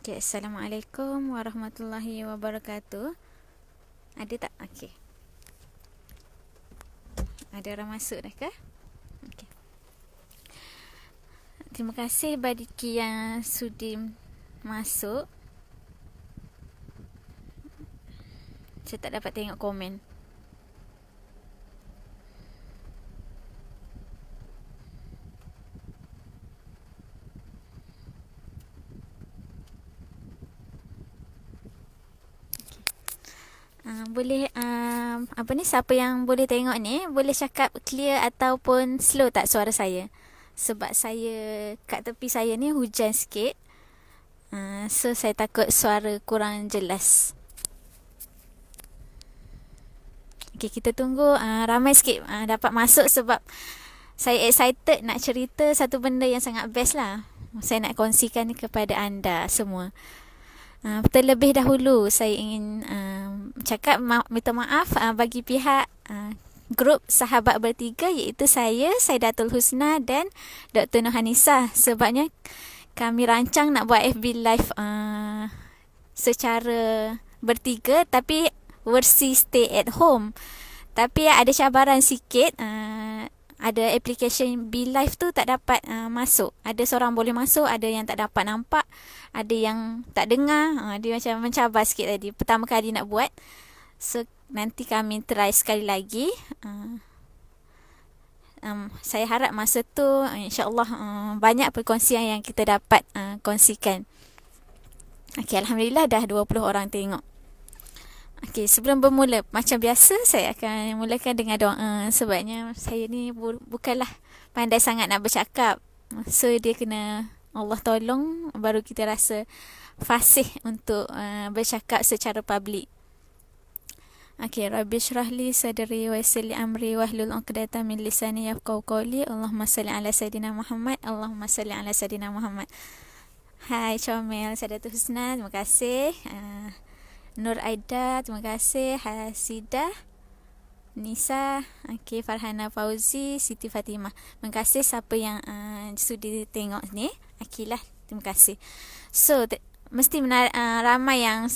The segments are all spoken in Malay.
Okay, Assalamualaikum warahmatullahi wabarakatuh. Ada tak? Okey. Ada orang masuk dah ke? Okey. Terima kasih bagi yang sudi masuk. Saya tak dapat tengok komen. Apa ni, siapa yang boleh tengok ni boleh cakap clear ataupun slow tak suara saya? Sebab saya kat tepi saya ni hujan sikit. So saya takut suara kurang jelas. Okay, kita tunggu ramai sikit dapat masuk sebab saya excited nak cerita satu benda yang sangat best lah. Saya nak kongsikan kepada anda semua. Terlebih dahulu saya ingin minta maaf bagi pihak grup sahabat bertiga, iaitu saya, Saidatul Husna dan Dr. Nurhanisa. Sebabnya kami rancang nak buat FB Live secara bertiga tapi versi stay at home. Tapi ada cabaran sikit. Ada application B Live tu tak dapat masuk. Ada seorang boleh masuk, ada yang tak dapat nampak, ada yang tak dengar. Dia macam mencabar sikit tadi. Pertama kali nak buat. So nanti kami try sekali lagi. Saya harap masa tu insya-Allah banyak perkongsian yang kita dapat kongsikan. Okey, alhamdulillah dah 20 orang tengok. Okey, sebelum bermula, macam biasa saya akan mulakan dengan doa. Sebabnya saya ni bukanlah pandai sangat nak bercakap. So dia kena Allah tolong baru kita rasa fasih untuk bercakap secara public. Okey, Rabbi syrah li sadri wa yassir li amri wahlul 'uqdatam min lisani yafqahu qawli. Allahumma salli ala sayidina Muhammad. Allahumma salli ala sayidina Muhammad. Hai Comel, Saidatul Husna, terima kasih. Nur Aida, terima kasih. Hasidah, Nisa, okay, Farhana Fauzi, Siti Fatimah. Terima kasih siapa yang sudi tengok ni. Akilah, terima kasih. So, mesti ramai yang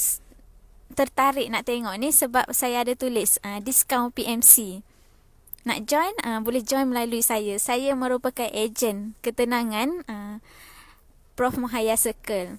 tertarik nak tengok ni sebab saya ada tulis diskaun PMC. Nak join, boleh join melalui saya. Saya merupakan ejen ketenangan Prof Mahaya Circle.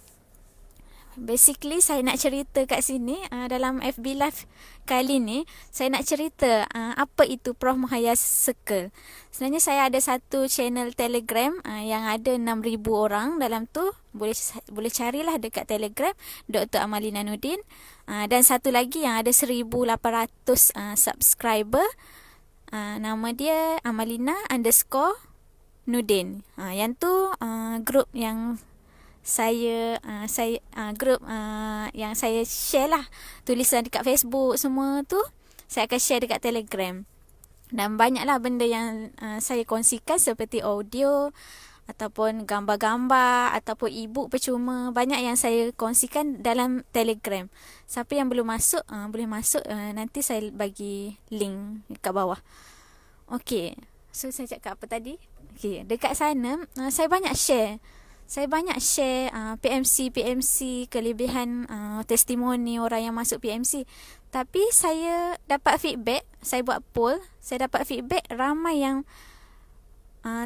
Basically saya nak cerita kat sini dalam FB Live kali ni, saya nak cerita apa itu Prof Mahaya Circle. Sebenarnya saya ada satu channel Telegram yang ada 6,000 orang dalam tu. Boleh carilah dekat Telegram Dr. Amalina Nudin. Dan satu lagi yang ada 1,800 subscriber. Nama dia Amalina_Nudin. Yang tu grup yang grup yang saya share lah tulisan dekat Facebook semua tu, saya akan share dekat Telegram. Dan banyaklah benda yang saya kongsikan seperti audio ataupun gambar-gambar ataupun e-book percuma. Banyak yang saya kongsikan dalam Telegram. Siapa yang belum masuk boleh masuk, nanti saya bagi link kat bawah. Okey, so saya cakap apa tadi? Okey, dekat sana saya banyak share PMC, kelebihan testimoni orang yang masuk PMC. Tapi saya dapat feedback, saya buat poll, saya dapat feedback ramai yang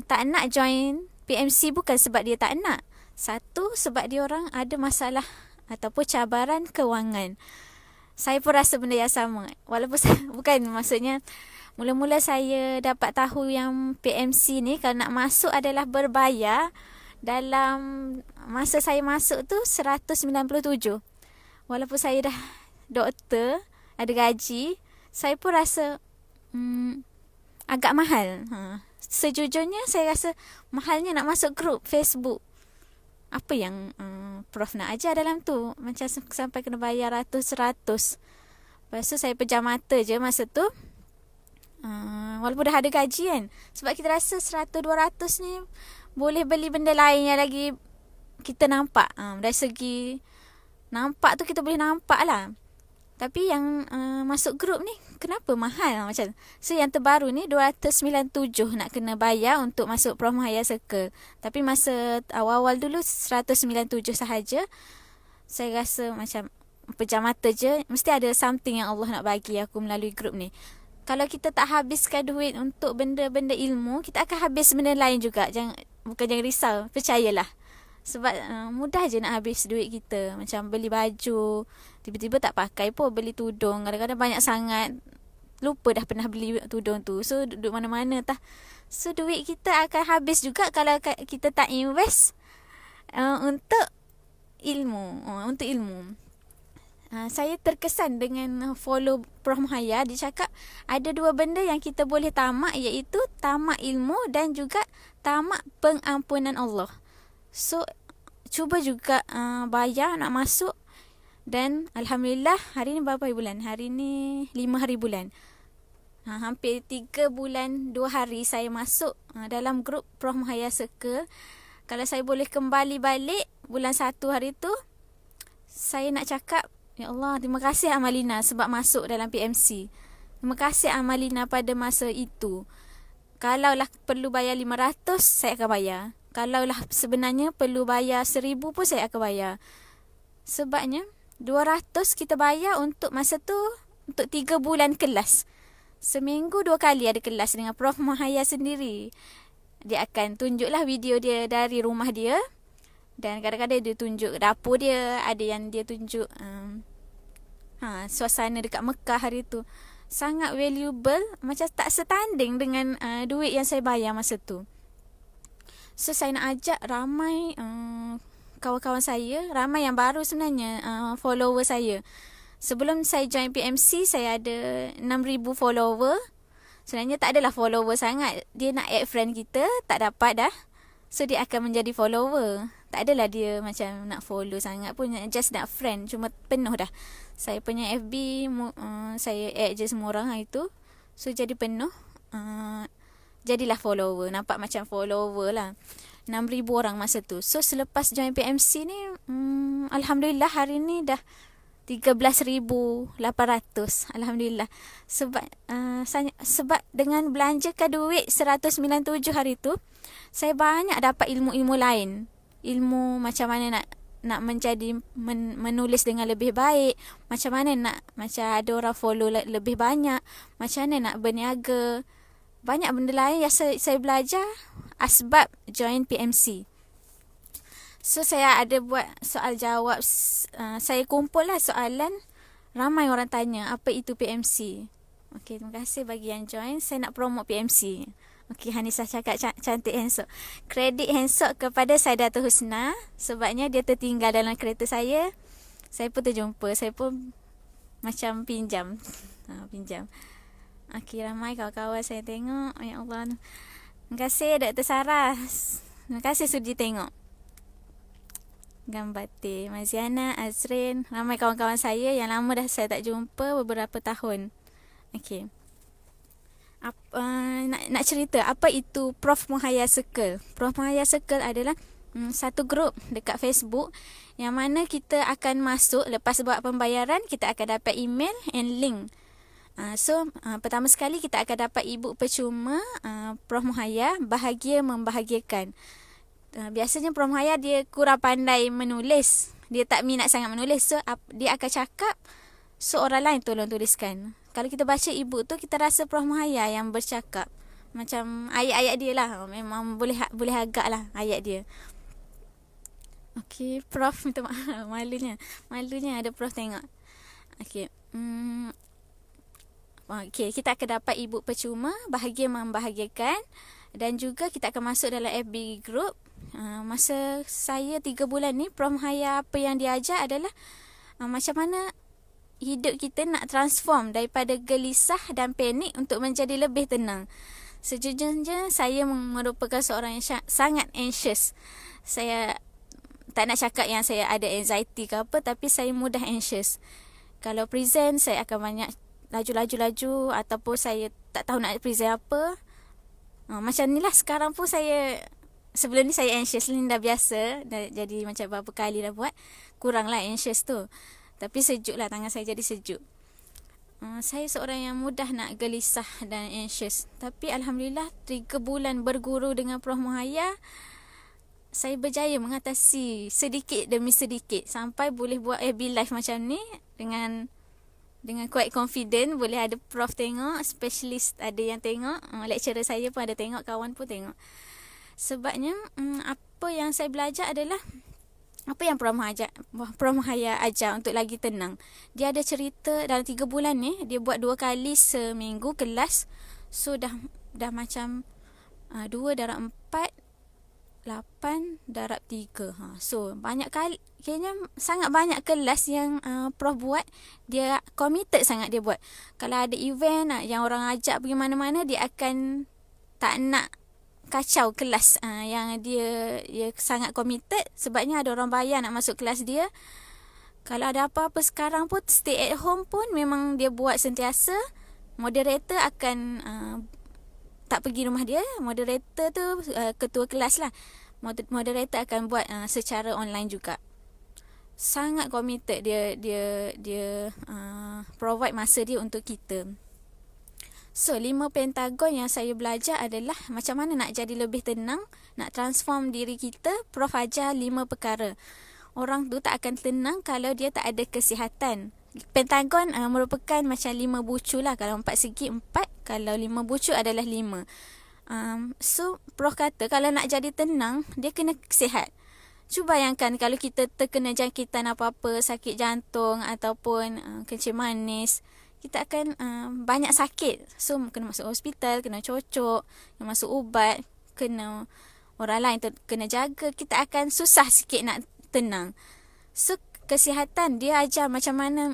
tak nak join PMC bukan sebab dia tak nak. Satu, sebab dia orang ada masalah ataupun cabaran kewangan. Saya pun rasa benda yang sama. Walaupun bukan maksudnya mula-mula saya dapat tahu yang PMC ni kalau nak masuk adalah berbayar. Dalam masa saya masuk tu 197. Walaupun saya dah doktor, ada gaji, saya pun rasa agak mahal. Sejujurnya saya rasa mahalnya nak masuk grup Facebook. Apa yang Prof nak ajar dalam tu? Macam sampai kena bayar ratus-ratus. Lepas tu saya pejam mata je masa tu. Walaupun dah ada gaji kan. Sebab kita rasa 100-200 ni boleh beli benda lain yang lagi kita nampak. Dari segi nampak tu kita boleh nampak lah. Tapi yang masuk grup ni kenapa mahal macam. So yang terbaru ni 297 nak kena bayar untuk masuk Prof Mahaya Circle. Tapi masa awal-awal dulu 197 sahaja. Saya rasa macam pejam mata je, mesti ada something yang Allah nak bagi aku melalui grup ni. Kalau kita tak habiskan duit untuk benda-benda ilmu, kita akan habis benda lain juga. Jangan risau, percayalah. Sebab mudah je nak habis duit kita. Macam beli baju, tiba-tiba tak pakai pun. Beli tudung, kadang-kadang banyak sangat, lupa dah pernah beli tudung tu. So duduk mana-mana tah. So duit kita akan habis juga kalau kita tak invest untuk ilmu. Untuk ilmu. Saya terkesan dengan follow Prof Mahaya. Dia cakap ada dua benda yang kita boleh tamak, iaitu tamak ilmu dan juga tamak pengampunan Allah. So cuba juga bayar nak masuk. Dan Alhamdulillah, hari ni berapa hari bulan? Hari ni 5 hari bulan. Hampir 3 bulan 2 hari saya masuk dalam grup Prof Mahaya Circle. Kalau saya boleh kembali balik bulan 1 hari tu, saya nak cakap, ya Allah, terima kasih Amalina sebab masuk dalam PMC. Terima kasih Amalina pada masa itu. Kalaulah perlu bayar 500, saya akan bayar. Kalaulah sebenarnya perlu bayar 1000 pun saya akan bayar. Sebabnya 200 kita bayar untuk masa tu, untuk 3 bulan kelas. Seminggu 2 kali ada kelas dengan Prof Mahaya sendiri. Dia akan tunjuklah video dia dari rumah dia. Dan kadang-kadang dia tunjuk dapur dia. Ada yang dia tunjuk suasana dekat Mekah hari tu. Sangat valuable. Macam tak setanding dengan duit yang saya bayar masa tu. So saya nak ajak ramai kawan-kawan saya, ramai yang baru sebenarnya follower saya. Sebelum saya join PMC, saya ada 6,000 follower. Sebenarnya tak adalah follower sangat. Dia nak add friend kita, tak dapat dah. So dia akan menjadi follower. Tak adalah dia macam nak follow sangat pun, just nak friend. Cuma penuh dah. Saya punya FB, saya add je semua orang hari tu. So jadi penuh. Jadilah follower. Nampak macam follower lah. 6,000 orang masa tu. So selepas join PMC ni, Alhamdulillah hari ni dah 13,800. Alhamdulillah. Sebab dengan belanjakan duit 197 hari tu, saya banyak dapat ilmu-ilmu lain. Ilmu macam mana nak menjadi menulis dengan lebih baik, macam mana macam ada orang follow lebih banyak, macam mana nak berniaga. Banyak benda lain yang saya belajar asbab join PMC. So saya ada buat soal jawab. Saya kumpul lah soalan. Ramai orang tanya apa itu PMC. Okey, terima kasih bagi yang join. Saya nak promote PMC. Okey, Hanisah cakap cantik handsome. Kredit handsome kepada Saidatul Husna. Sebabnya dia tertinggal dalam kereta saya. Saya pun terjumpa. Saya pun macam pinjam. Pinjam. Okey, ramai kawan-kawan saya tengok. Ya Allah. Terima kasih Dr. Saras. Terima kasih sudi tengok. Gambar T, Maziana, Azrin. Ramai kawan-kawan saya yang lama dah saya tak jumpa beberapa tahun. Okey. Nak cerita apa itu Prof Mahaya Circle. Prof Mahaya Circle adalah satu grup dekat Facebook yang mana kita akan masuk. Lepas buat pembayaran, kita akan dapat email and link. Pertama sekali kita akan dapat e-book percuma Prof Mahaya Bahagia Membahagiakan. Biasanya Prof Mahaya dia kurang pandai menulis. Dia tak minat sangat menulis. So dia akan cakap, so orang lain tolong tuliskan. Kalau kita baca e-book tu, kita rasa Prof Mahaya yang bercakap. Macam ayat-ayat dia lah. Memang boleh agak lah ayat dia. Okey, Prof minta maaf. Malunya ada Prof tengok. Okey. Okey, kita akan dapat e-book percuma Bahagia Membahagiakan. Dan juga kita akan masuk dalam FB group. Masa saya 3 bulan ni, Prof Mahaya apa yang dia ajar adalah macam mana hidup kita nak transform daripada gelisah dan panik untuk menjadi lebih tenang. Sejujurnya saya merupakan seorang yang sangat anxious. Saya tak nak cakap yang saya ada anxiety ke apa, tapi saya mudah anxious. Kalau present, saya akan banyak laju ataupun saya tak tahu nak present apa. Macam ni lah sekarang pun saya. Sebelum ni saya anxious ni dah biasa. Jadi macam berapa kali dah buat, kurang lah anxious tu. Tapi sejuk lah, tangan saya jadi sejuk. Saya seorang yang mudah nak gelisah dan anxious. Tapi Alhamdulillah 3 bulan berguru dengan Prof Mahaya, saya berjaya mengatasi sedikit demi sedikit sampai boleh buat FB Live macam ni dengan quite confident. Boleh ada prof tengok, specialist ada yang tengok, lecturer saya pun ada tengok, kawan pun tengok. Sebabnya apa yang saya belajar adalah apa yang Prof Mahaya ajar untuk lagi tenang. Dia ada cerita dalam 3 bulan ni dia buat 2 kali seminggu kelas. So dah macam 2 darab 4 8 darab 3. So banyak kali, kayaknya sangat banyak kelas yang Prof buat. Dia committed sangat dia buat. Kalau ada event yang orang ajak pergi mana-mana, dia akan tak nak kacau kelas yang dia sangat committed. Sebabnya ada orang bayar nak masuk kelas dia. Kalau ada apa-apa sekarang pun, stay at home pun memang dia buat sentiasa. Moderator akan tak pergi rumah dia. Moderator tu ketua kelas lah. Moderator akan buat secara online juga. Sangat committed dia provide masa dia untuk kita. So 5 pentagon yang saya belajar adalah macam mana nak jadi lebih tenang, nak transform diri kita. Prof ajar 5 perkara. Orang tu tak akan tenang kalau dia tak ada kesihatan. Pentagon merupakan macam 5 bucu lah. Kalau 4 segi 4, kalau 5 bucu adalah 5. So Prof kata kalau nak jadi tenang, dia kena sihat. Cuba bayangkan kalau kita terkena jangkitan apa-apa, sakit jantung ataupun kencing manis, kita akan banyak sakit. So kena masuk hospital, kena cocok, kena masuk ubat, kena orang lain kena jaga. Kita akan susah sikit nak tenang. So kesihatan dia ajar macam mana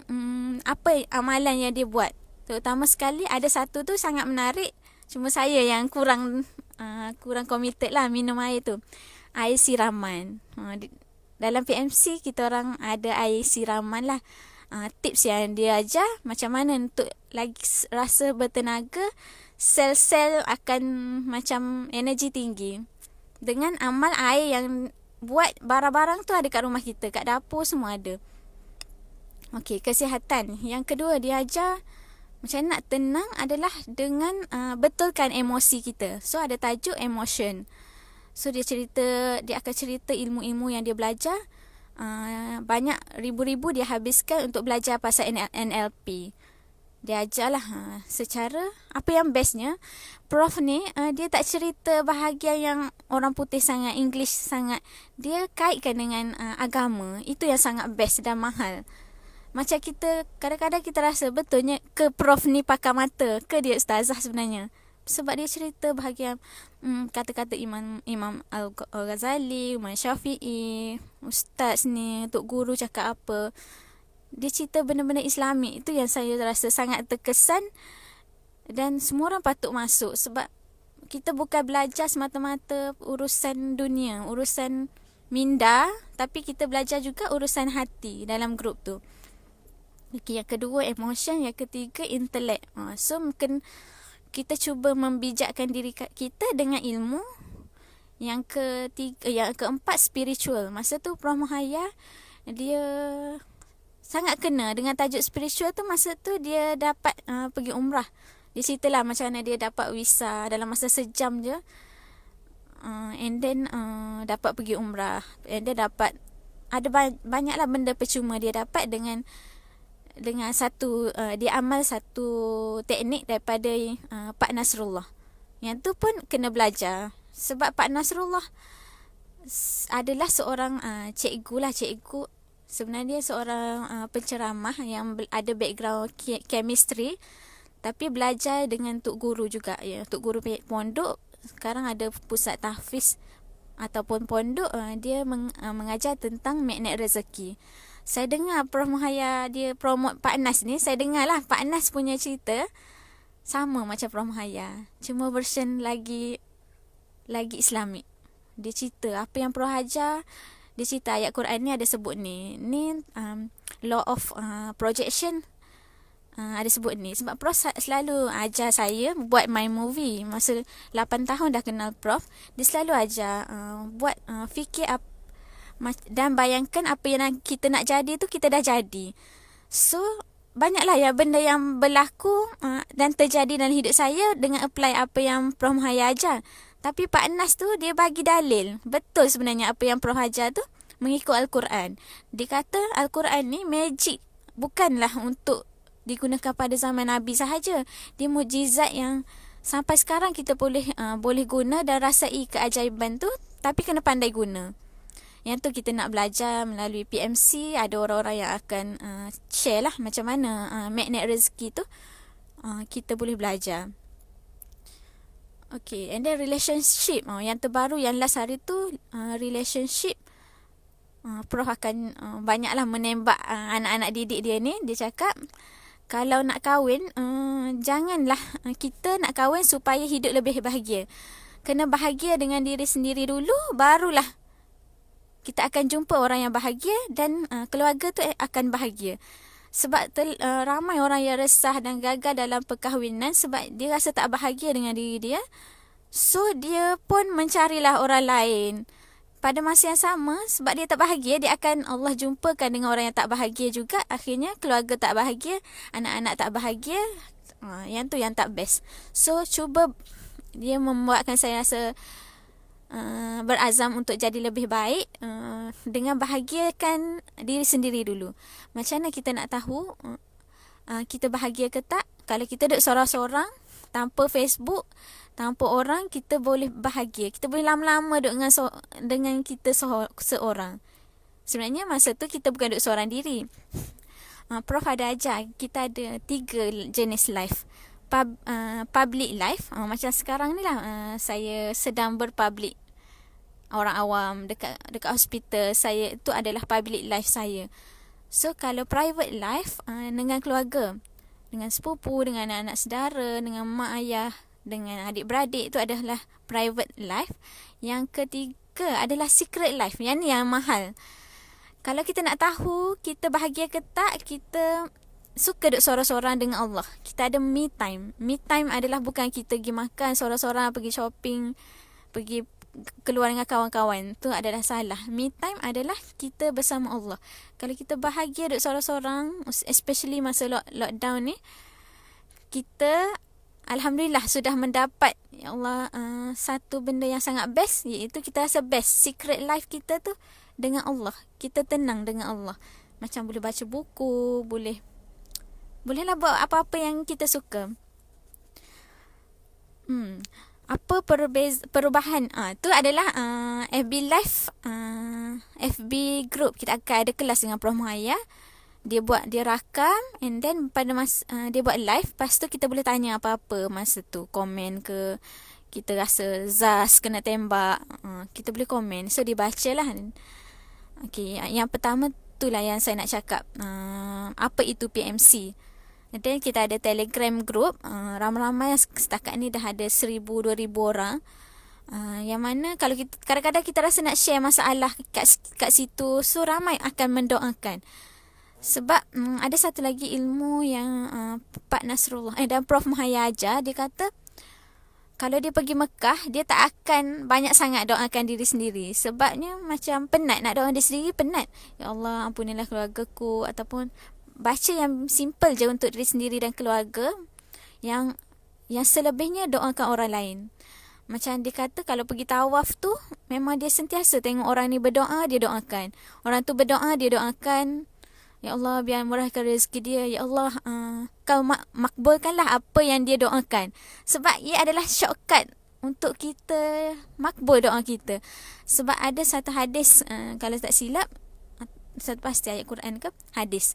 apa amalan yang dia buat. Terutama sekali ada satu tu sangat menarik. Cuma saya yang kurang committed lah minum air tu. Air siraman. Dalam PMC kita orang ada air siraman lah. Tips yang dia ajar macam mana untuk lagi rasa bertenaga, sel-sel akan macam energi tinggi. Dengan amal air yang buat barang-barang tu ada kat rumah kita, kat dapur semua ada. Okey, kesihatan. Yang kedua dia ajar macam nak tenang adalah dengan betulkan emosi kita. So ada tajuk emotion. So dia akan cerita ilmu-ilmu yang dia belajar. Banyak ribu-ribu dia habiskan untuk belajar pasal NLP. Dia ajarlah secara apa yang bestnya. Prof ni dia tak cerita bahagian yang orang putih sangat, English sangat. Dia kaitkan dengan agama. Itu yang sangat best dan mahal. Macam kita, kadang-kadang kita rasa betulnya ke Prof ni pakar mata, ke dia ustazah sebenarnya. Sebab dia cerita bahagian kata-kata Imam Al-Ghazali, Imam Syafi'i, ustaz ni, tok guru cakap apa. Dia cerita benda-benda Islami. Itu yang saya rasa sangat terkesan. Dan semua orang patut masuk. Sebab kita bukan belajar semata-mata urusan dunia, urusan minda. Tapi kita belajar juga urusan hati dalam grup tu. Okay, yang kedua emotion. Yang ketiga intelek. So mungkin kita cuba membijakkan diri kita dengan ilmu. Yang keempat spiritual. Masa tu Prof Mahaya dia sangat kena dengan tajuk spiritual tu. Masa tu dia dapat pergi umrah. Dia ceritalah macam mana dia dapat visa dalam masa sejam je. And then dapat pergi umrah. And then dapat ada banyaklah benda percuma dia dapat dengan satu dia amal satu teknik daripada Pak Nasrullah. Yang tu pun kena belajar. Sebab Pak Nasrullah adalah seorang cikgu. Sebenarnya dia seorang penceramah yang ada background chemistry, tapi belajar dengan tok guru juga. Ya, tok guru pondok. Sekarang ada pusat tahfiz ataupun pondok, dia mengajar tentang magnet rezeki. Saya dengar Prof Mahaya dia promote Pak Nas ni. Saya dengar lah Pak Nas punya cerita sama macam Prof Mahaya, cuma version lagi Islamik. Dia cerita apa yang Prof ajar. Dia cerita ayat Quran ni ada sebut ni law of projection, ada sebut ni. Sebab Prof selalu ajar saya buat my movie. Masa 8 tahun dah kenal Prof, dia selalu ajar buat fikir dan bayangkan apa yang kita nak jadi tu kita dah jadi. So banyaklah ya benda yang berlaku dan terjadi dalam hidup saya dengan apply apa yang Prof Mahaya ajar. Tapi Pak Nas tu dia bagi dalil. Betul sebenarnya apa yang Prof ajar tu mengikut Al-Quran. Dia kata Al-Quran ni magic. Bukanlah untuk digunakan pada zaman Nabi sahaja. Dia mukjizat yang sampai sekarang kita boleh guna dan rasai keajaiban tu, tapi kena pandai guna. Yang tu kita nak belajar melalui PMC. Ada orang-orang yang akan share lah macam mana magnet rezeki tu kita boleh belajar. Okay, and then relationship. Yang terbaru yang last hari tu relationship. Prof akan banyaklah menembak anak-anak didik dia ni. Dia cakap kalau nak kahwin, janganlah kita nak kahwin supaya hidup lebih bahagia. Kena bahagia dengan diri sendiri dulu, barulah kita akan jumpa orang yang bahagia dan keluarga tu akan bahagia. Sebab ramai orang yang resah dan gagal dalam perkahwinan sebab dia rasa tak bahagia dengan diri dia. So, dia pun mencarilah orang lain. Pada masa yang sama, sebab dia tak bahagia, dia akan Allah jumpakan dengan orang yang tak bahagia juga. Akhirnya, keluarga tak bahagia, anak-anak tak bahagia. Yang tu yang tak best. So, cuba dia membuatkan saya rasa berazam untuk jadi lebih baik dengan bahagiakan diri sendiri dulu. Macam mana kita nak tahu kita bahagia ke tak? Kalau kita duduk sorang-sorang tanpa Facebook, tanpa orang, kita boleh bahagia. Kita boleh lama-lama duduk dengan kita seorang. Sebenarnya masa tu kita bukan duduk seorang diri. Prof ada ajar kita ada 3 jenis life. Public life, macam sekarang ni lah, saya sedang berpublic. Orang awam dekat hospital, saya itu adalah public life saya. So kalau private life, dengan keluarga, dengan sepupu, dengan anak-anak saudara, dengan mak ayah, dengan adik-beradik, itu adalah private life. Yang ketiga adalah secret life. Yang ni yang mahal. Kalau kita nak tahu kita bahagia ke tak, kita suka duduk sorang-sorang dengan Allah. Kita ada me time. Me time adalah bukan kita pergi makan sorang-sorang, pergi shopping, pergi keluar dengan kawan-kawan. Tu adalah salah. Me time adalah kita bersama Allah. Kalau kita bahagia duduk sorang-sorang, especially masa lockdown ni, kita Alhamdulillah sudah mendapat, ya Allah, satu benda yang sangat best, iaitu kita rasa best. Secret life kita tu dengan Allah. Kita tenang dengan Allah. Macam boleh baca buku, bolehlah buat apa-apa yang kita suka. Apa perubahan? Tu adalah FB Live, FB group. Kita akan ada kelas dengan Prof Muhaya. Dia rakam, and then pada masa dia buat live. Lepas tu kita boleh tanya apa-apa masa tu. Komen ke, kita rasa Zaz kena tembak, kita boleh komen. So dia baca lah. Okay, yang pertama tu lah yang saya nak cakap. Apa itu PMC? Dan kita ada Telegram group, ramai-ramai yang setakat ni dah ada 1,000-2,000 orang. Yang mana kalau kadang-kadang kita rasa nak share masalah kat situ, so ramai akan mendoakan. Sebab ada satu lagi ilmu yang Pak Nasrullah dan Prof Muhaya ajar. Dia kata kalau dia pergi Mekah, dia tak akan banyak sangat doakan diri sendiri. Sebabnya macam penat, nak doa diri sendiri penat. Ya Allah, ampunilah keluargaku, ataupun baca yang simple je untuk diri sendiri dan keluarga. Yang selebihnya doakan orang lain. Macam dia kata kalau pergi tawaf tu, memang dia sentiasa tengok orang ni berdoa, dia doakan. Orang tu berdoa, dia doakan. Ya Allah, biar murahkan rezeki dia. Ya Allah, kau makbulkanlah apa yang dia doakan. Sebab ia adalah shortcut untuk kita makbul doa kita. Sebab ada satu hadis, kalau tak silap, satu pasti ayat Quran ke hadis,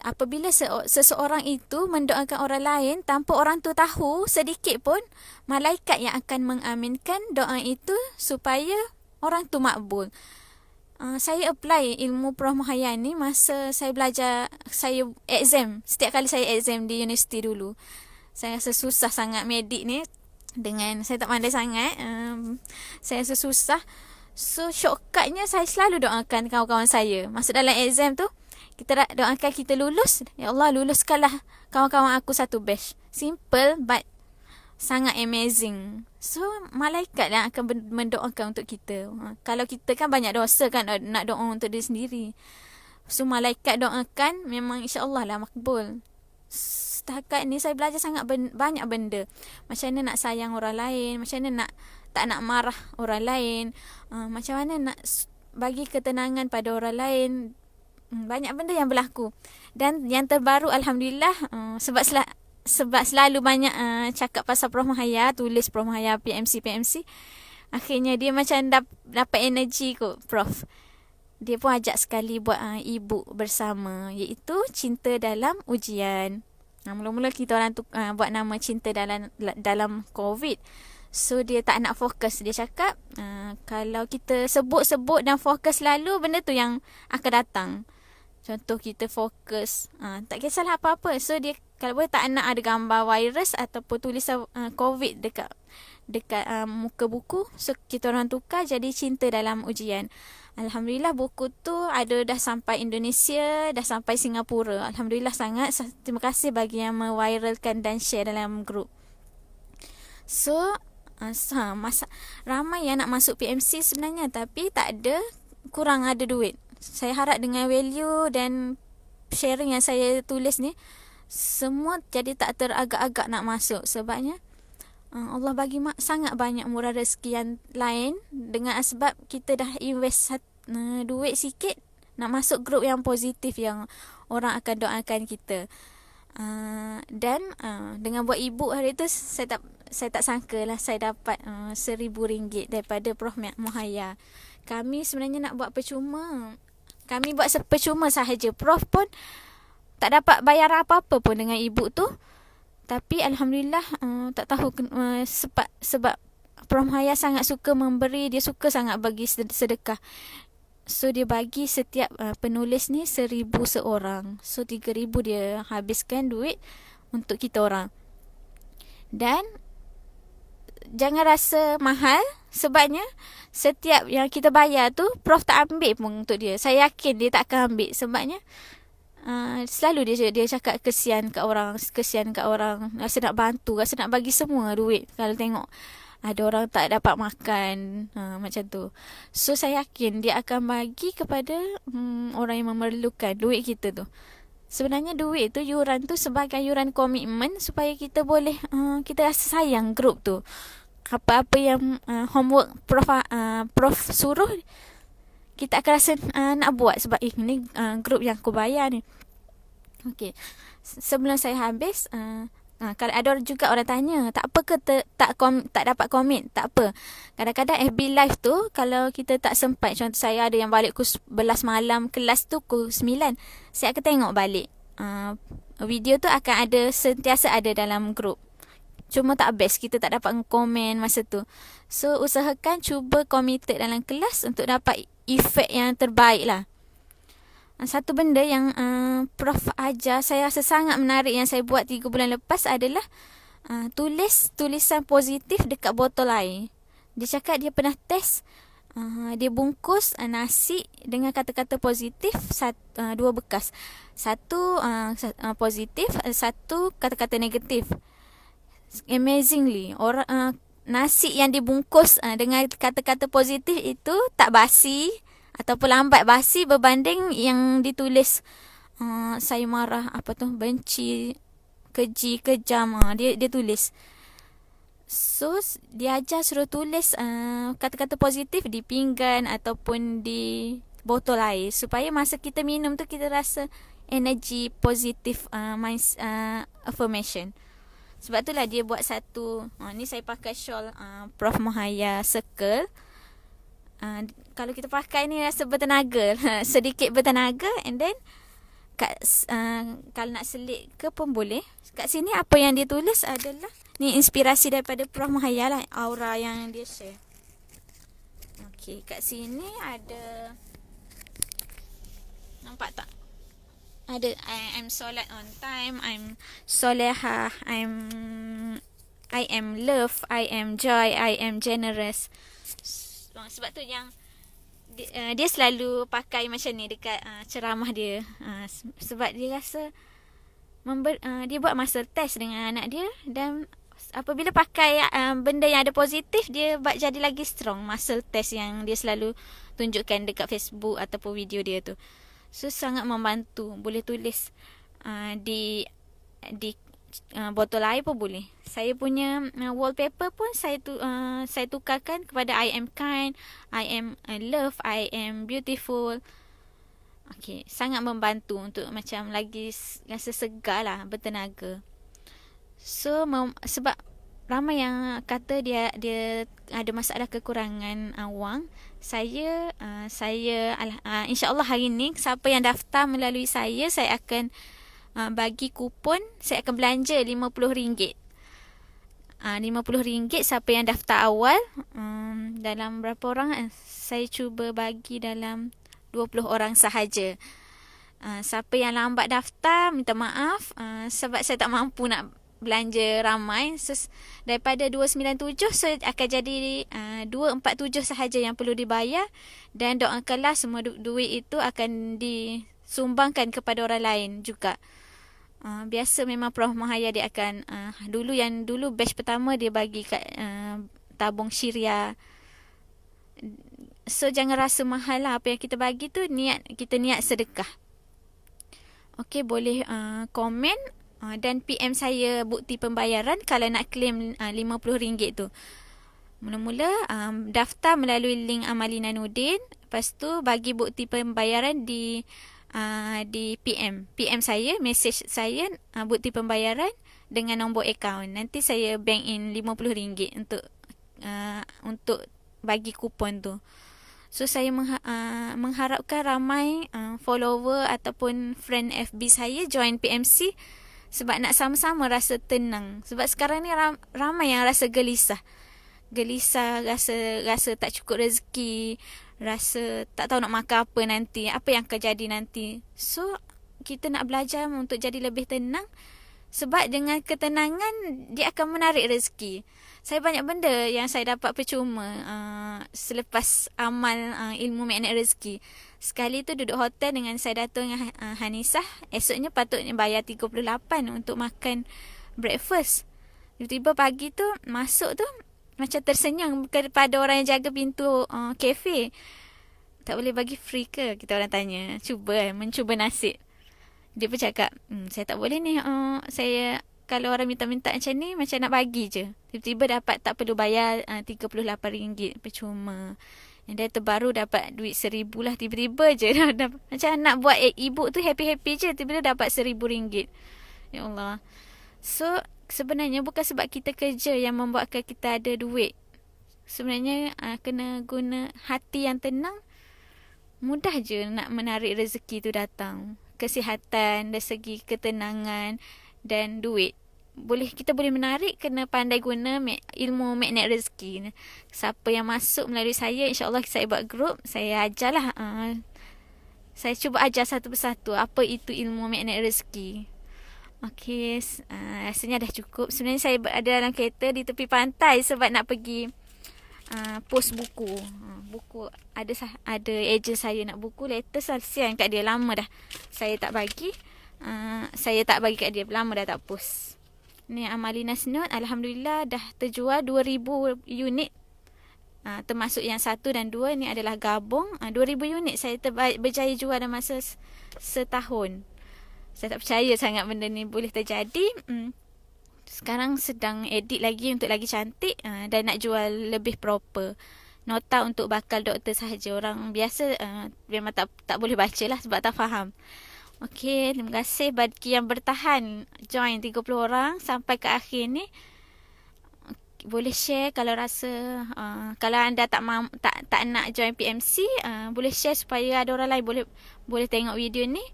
apabila seseorang itu mendoakan orang lain tanpa orang tu tahu sedikit pun, malaikat yang akan mengaminkan doa itu supaya orang tu makbul. Saya apply ilmu Prof Muhaya ni masa saya belajar, saya exam. Setiap kali saya exam di universiti dulu, saya rasa susah sangat medik ni. Dengan saya tak pandai sangat, saya rasa susah. So shortcutnya saya selalu doakan kawan-kawan saya. Masa dalam exam tu, kita doakan kita lulus. Ya Allah, luluskanlah kawan-kawan aku satu batch. Simple but sangat amazing. So malaikat yang akan mendoakan untuk kita. Kalau kita kan banyak dosa kan, nak doa untuk diri sendiri. So malaikat doakan, memang insya-Allah lah makbul. setakat ni saya belajar sangat banyak benda. Macam mana nak sayang orang lain, macam mana nak tak nak marah orang lain, macam mana nak bagi ketenangan pada orang lain. Banyak benda yang berlaku. Dan yang terbaru alhamdulillah, sebab selalu banyak cakap pasal Prof Mahaya, tulis Prof Mahaya PMC, akhirnya dia macam dapat energi kot Prof. Dia pun ajak sekali buat e-book bersama, iaitu Cinta Dalam Ujian. Mula-mula kita orang tu buat nama Cinta dalam COVID. So dia tak nak fokus. Dia cakap kalau kita sebut-sebut dan fokus selalu, benda tu yang akan datang. Contoh kita fokus, tak kisahlah apa-apa. So dia kalau boleh tak nak ada gambar virus ataupun tulisan COVID dekat muka buku. So kita orang tukar jadi Cinta Dalam Ujian. Alhamdulillah buku tu dah sampai Indonesia, dah sampai Singapura. Alhamdulillah sangat. Terima kasih bagi yang memviralkan dan share dalam grup. So ramai yang nak masuk PMC sebenarnya, tapi kurang ada duit. Saya harap dengan value dan sharing yang saya tulis ni, semua jadi tak teragak-agak nak masuk. Sebabnya Allah bagi sangat banyak murah rezeki yang lain, dengan sebab kita dah invest duit sikit nak masuk grup yang positif, yang orang akan doakan kita. Dan dengan buat e-book hari tu, saya tak sangka lah saya dapat RM1,000 daripada Prof Mahaya. Kami sebenarnya nak buat percuma. Kami buat percuma sahaja. Prof pun tak dapat bayar apa-apa pun dengan e-book tu. Tapi alhamdulillah, tak tahu sebab Prof Mahaya sangat suka memberi, dia suka sangat bagi sedekah. So dia bagi setiap penulis ni 1,000 seorang. So 3,000 dia habiskan duit untuk kita orang. Dan jangan rasa mahal, sebabnya setiap yang kita bayar tu Prof tak ambil pun untuk dia. Saya yakin dia tak akan ambil, sebabnya selalu dia cakap kesian kat orang, rasa nak bantu, rasa nak bagi semua duit kalau tengok ada orang tak dapat makan, macam tu. So saya yakin dia akan bagi kepada orang yang memerlukan duit kita tu. Sebenarnya duit tu, yuran tu sebagai yuran komitmen supaya kita boleh kita rasa sayang grup tu. Apa-apa yang homework Prof suruh, kita akan rasa nak buat sebab ni grup yang aku bayar ni. Okey. Sebelum saya habis, kalau ada juga orang tanya, tak apa ke tak dapat komit, tak apa. Kadang-kadang FB live tu kalau kita tak sempat, contoh saya ada yang balik pukul 11 malam, kelas tu pukul 9, saya akan tengok balik. Video tu akan sentiasa ada dalam grup. Cuma tak best kita tak dapat komen masa tu. So usahakan cuba committed dalam kelas untuk dapat efek yang terbaik lah. Satu benda yang Prof ajar saya rasa sangat menarik yang saya buat 3 bulan lepas adalah tulis tulisan positif dekat botol air. Dia cakap dia pernah test, dia bungkus nasi dengan kata-kata positif, 2 bekas. Satu positif, satu kata-kata negatif. Amazingly, nasi yang dibungkus dengan kata-kata positif itu tak basi ataupun lambat basi berbanding yang ditulis saya marah, benci, keji, kejam, dia tulis. So dia ajar suruh tulis kata-kata positif di pinggan ataupun di botol air, supaya masa kita minum tu kita rasa energi positif, affirmation. Sebab itulah dia buat satu, ni saya pakai shawl Prof Mahaya Circle. Kalau kita pakai ni rasa bertenaga, sedikit bertenaga. And then kalau nak selit ke pun boleh. Kat sini apa yang dia tulis adalah, ni inspirasi daripada Prof Mahaya lah, aura yang dia share. Okay, kat sini ada, nampak tak? Ada I'm solat on time, I'm solehah, I am love, I am joy, I am generous. Sebab tu yang dia selalu pakai macam ni dekat ceramah dia. Sebab dia rasa dia buat masa test dengan anak dia, dan apabila pakai benda yang ada positif, dia buat jadi lagi strong muscle test yang dia selalu tunjukkan dekat Facebook ataupun video dia tu. So sangat membantu. Boleh tulis di botol air pun boleh. Saya punya wallpaper pun saya tukarkan kepada I am kind, I am love, I am beautiful. Okey, sangat membantu untuk macam lagi rasa segar lah, bertenaga. So sebab ramai yang kata dia ada masalah kekurangan wang. Saya insya-Allah hari ni siapa yang daftar melalui saya akan bagi kupon. Saya akan belanja RM50. RM50 siapa yang daftar awal. Dalam berapa orang? Saya cuba bagi dalam 20 orang sahaja. Siapa yang lambat daftar, minta maaf, sebab saya tak mampu nak belanja ramai. So, daripada 297, so akan jadi 247 sahaja yang perlu dibayar. Dan doakanlah semua duit itu akan disumbangkan kepada orang lain juga. Biasa memang Prof Mahaya dia akan dulu batch pertama dia bagi kat tabung Syria. So jangan rasa mahal lah apa yang kita bagi tu, kita niat sedekah. Okey, boleh komen dan PM saya bukti pembayaran kalau nak claim RM50 tu. Mula-mula daftar melalui link Amalina Nudin, lepas tu bagi bukti pembayaran di PM saya, message saya bukti pembayaran dengan nombor akaun. Nanti saya bank in RM50 untuk bagi kupon tu. So saya mengharapkan ramai follower ataupun friend FB saya join PMC sebab nak sama-sama rasa tenang. Sebab sekarang ni ramai yang rasa gelisah, rasa tak cukup rezeki, rasa tak tahu nak makan apa nanti, apa yang akan jadi nanti. So kita nak belajar untuk jadi lebih tenang, sebab dengan ketenangan dia akan menarik rezeki. Saya banyak benda yang saya dapat percuma selepas amal ilmu magnet rezeki. Sekali tu duduk hotel dengan saya Dato' dengan Hanisah, esoknya patutnya bayar 38 untuk makan breakfast. Tiba-tiba pagi tu masuk tu macam tersenyum kepada orang yang jaga pintu kafe. Tak boleh bagi free ke? Kita orang tanya. Mencuba nasib. Dia pun cakap, saya tak boleh ni. Saya kalau orang minta-minta macam ni, macam nak bagi je. Tiba-tiba dapat, tak perlu bayar RM38 percuma. Yang dia terbaru dapat duit RM1,000 lah. Tiba-tiba je. Macam nak buat ibu tu happy-happy je. Tiba-tiba dapat RM1,000. Ya Allah. So, sebenarnya bukan sebab kita kerja yang membuatkan kita ada duit. Sebenarnya kena guna hati yang tenang. Mudah je nak menarik rezeki tu datang. Kesihatan, dari segi ketenangan dan duit. Kita boleh menarik, kena pandai guna ilmu magnet rezeki. Siapa yang masuk melalui saya, insya-Allah saya buat grup, saya ajarlah. Saya cuba ajar satu persatu apa itu ilmu magnet rezeki. Okey, rasanya dah cukup. Sebenarnya saya ada dalam kereta di tepi pantai sebab nak pergi post buku. Buku ada ejen saya nak buku, letter kasihan kat dia, lama dah saya tak bagi. Saya tak bagi kat dia, lama dah tak post. Ni Amalina Note, alhamdulillah dah terjual 2000 unit. Termasuk yang 1 dan 2 ni adalah gabung. 2000 unit saya berjaya jual dalam masa setahun. Saya tak percaya sangat benda ni boleh terjadi. Sekarang sedang edit lagi untuk lagi cantik dan nak jual lebih proper. Nota untuk bakal doktor sahaja. Orang biasa memang tak boleh baca lah sebab tak faham. Okey, terima kasih bagi yang bertahan join 30 orang sampai ke akhir ni. Boleh share kalau rasa kalau anda tak nak join PMC, boleh share supaya ada orang lain boleh tengok video ni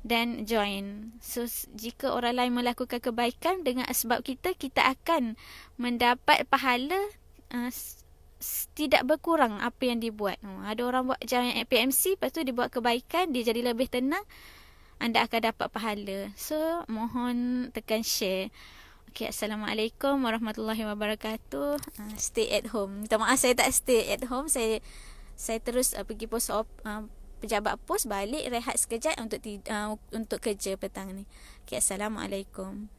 dan join. So jika orang lain melakukan kebaikan dengan sebab kita akan mendapat pahala tidak berkurang apa yang dibuat. Ada orang buat join PMC, lepas tu dia buat kebaikan, dia jadi lebih tenang, anda akan dapat pahala. So mohon tekan share. Okay, Assalamualaikum warahmatullahi wabarakatuh. Stay at home. Minta maaf saya tak stay at home. Saya terus pergi pos pejabat pos, balik rehat sekejap untuk kerja petang ni. Okay, Assalamualaikum.